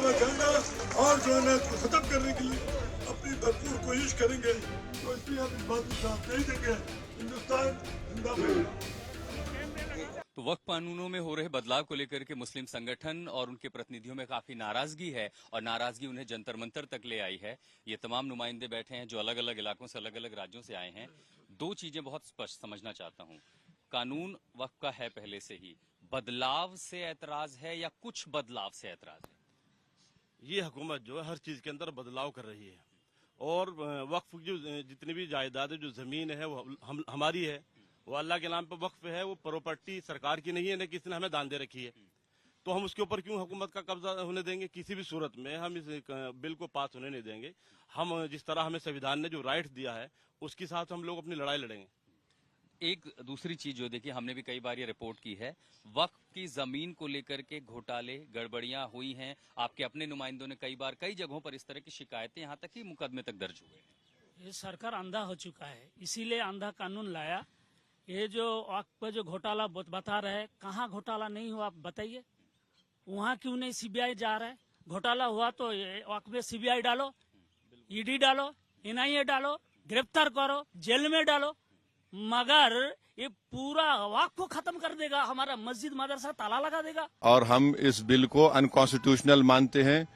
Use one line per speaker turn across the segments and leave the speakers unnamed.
मैं कहूँगा और जो है ना इसको खत्म करने के लिए अपनी भरपूर कोशिश करेंगे, तो इसलिए हम इस बात को साथ नहीं देंगे। हिंदुस्तान जिंदाबाद।
तो वक्फ कानूनों में हो रहे बदलाव को लेकर के मुस्लिम संगठन और उनके प्रतिनिधियों में काफी नाराजगी है और नाराजगी उन्हें जंतर मंतर तक ले आई है। ये तमाम नुमाइंदे बैठे हैं जो अलग अलग इलाकों से, अलग अलग राज्यों से आए हैं। दो चीजें बहुत स्पष्ट समझना चाहता हूं। कानून वक्फ का है पहले से ही, बदलाव से ऐतराज है या कुछ बदलाव से ऐतराज है?
ये हुकूमत जो है हर चीज के अंदर बदलाव कर रही है और वक्फ की जो जितनी भी जायदाद है, जो जमीन है वो हमारी है, वो अल्लाह के नाम पे वक्फ है। वो प्रॉपर्टी सरकार की नहीं है, न किसी ने हमें दान दे रखी है। तो हम उसके ऊपर क्यों हुकूमत का कब्जा होने देंगे? किसी भी सूरत में हम इस बिल को पास होने नहीं देंगे। हम जिस तरह हमें संविधान ने जो राइट दिया है उसके साथ हम लोग अपनी लड़ाई लड़ेंगे।
एक दूसरी चीज जो देखिए, हमने भी कई बार ये रिपोर्ट की है, वक्फ की जमीन को लेकर के घोटाले, गड़बड़ियां हुई हैं। आपके अपने नुमाइंदों ने कई बार कई जगहों पर इस तरह की शिकायतें, यहाँ तक कि मुकदमे तक दर्ज हुए हैं।
ये सरकार अंधा हो चुका है, इसीलिए अंधा कानून लाया। ये जो वक्फ पे जो घोटाला बता रहे हैं, कहाँ घोटाला नहीं हुआ आप बताइए? वहाँ क्यों नहीं सीबीआई जा रहा है? घोटाला हुआ तो वक्फ में सीबीआई डालो, ईडी डालो, एनआईए डालो, गिरफ्तार करो, जेल में डालो, मगर ये पूरा वक्फ को खत्म कर देगा, हमारा मस्जिद मदरसा ताला लगा देगा।
और हम इस बिल को अनकॉन्स्टिट्यूशनल मानते हैं।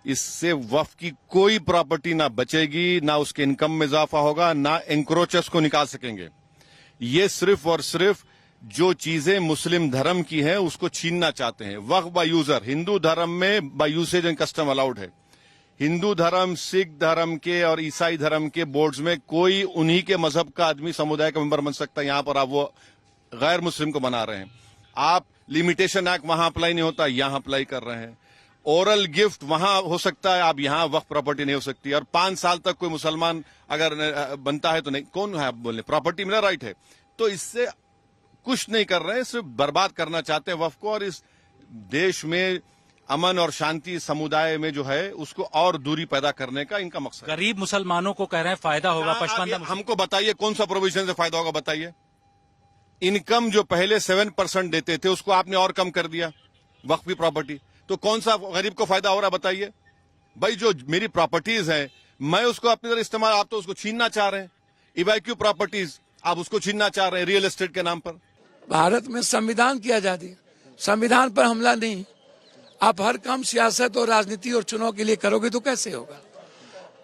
इससे वक्फ की कोई प्रॉपर्टी ना बचेगी, ना उसके इनकम में इजाफा होगा, ना एंक्रोचर्स को निकाल सकेंगे। ये सिर्फ और सिर्फ जो चीजें मुस्लिम धर्म की हैं उसको छीनना चाहते हैं। वक्फ बाय यूजर, हिंदू धर्म में by usage and custom allowed है। हिंदू धर्म, सिख धर्म के और ईसाई धर्म के बोर्ड्स में कोई उन्हीं के मजहब का आदमी समुदाय का मेंबर बन सकता है। यहां पर आप वो गैर मुस्लिम को बना रहे हैं। आप लिमिटेशन एक्ट वहां अप्लाई नहीं होता, यहां अप्लाई कर रहे हैं। ओरल गिफ्ट वहां हो सकता है, आप यहां वक्फ प्रॉपर्टी नहीं हो सकती। और 5 साल तक कोई मुसलमान अगर बनता है तो नहीं, कौन है आप बोलने? प्रॉपर्टी मेरा राइट है। तो इससे कुछ नहीं कर रहे हैं, सिर्फ बर्बाद करना चाहते हैं वक्फ को। और इस देश में अमन और शांति समुदाय में जो है उसको और दूरी पैदा करने का इनका मकसद।
गरीब मुसलमानों को कह रहे हैं फायदा होगा, पचपन।
हमको बताइए कौन सा प्रोविजन से फायदा होगा, बताइए। इनकम जो पहले 7% देते थे उसको आपने और कम कर दिया, वक्फ की प्रॉपर्टी। तो कौन सा गरीब को फायदा हो रहा है बताइए? भाई जो मेरी प्रॉपर्टीज है मैं उसको अपनी तरह इस्तेमाल, आप तो उसको छीनना चाह रहे हैं। इवैक्यू प्रॉपर्टीज आप उसको छीनना चाह रहे हैं रियल एस्टेट के नाम पर।
भारत में संविधान की आजादी, संविधान पर हमला नहीं। आप हर काम सियासत और राजनीति और चुनाव के लिए करोगे तो कैसे होगा?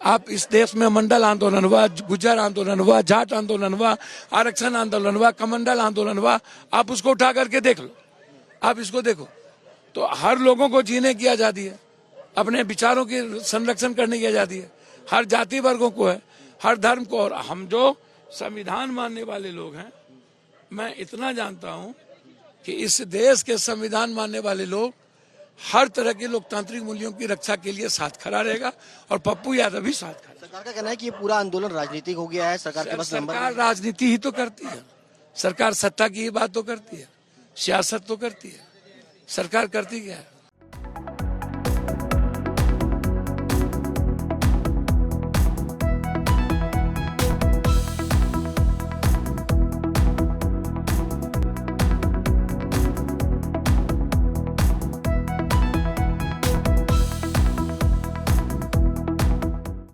आप इस देश में मंडल आंदोलन हुआ, गुज्जर आंदोलन हुआ, जाट आंदोलन हुआ, आरक्षण आंदोलन हुआ, कमंडल आंदोलन हुआ, आप उसको उठा करके देख लो। आप इसको देखो तो हर लोगों को जीने की आजादी है, अपने विचारों की संरक्षण करने की आजादी है, हर जाति वर्गों को है, हर धर्म को। और हम जो संविधान मानने वाले लोग हैं, मैं इतना जानता हूं कि इस देश के संविधान मानने वाले लोग हर तरह के लोकतांत्रिक मूल्यों की रक्षा के लिए साथ खड़ा रहेगा और पप्पू यादव भी साथ खड़ा।
सरकार का कहना है कि ये पूरा आंदोलन राजनीतिक हो गया है, सरकार के पास
सरकार राजनीति ही तो करती है, सरकार सत्ता की ही बात तो करती है, सियासत तो करती है, सरकार करती क्या है?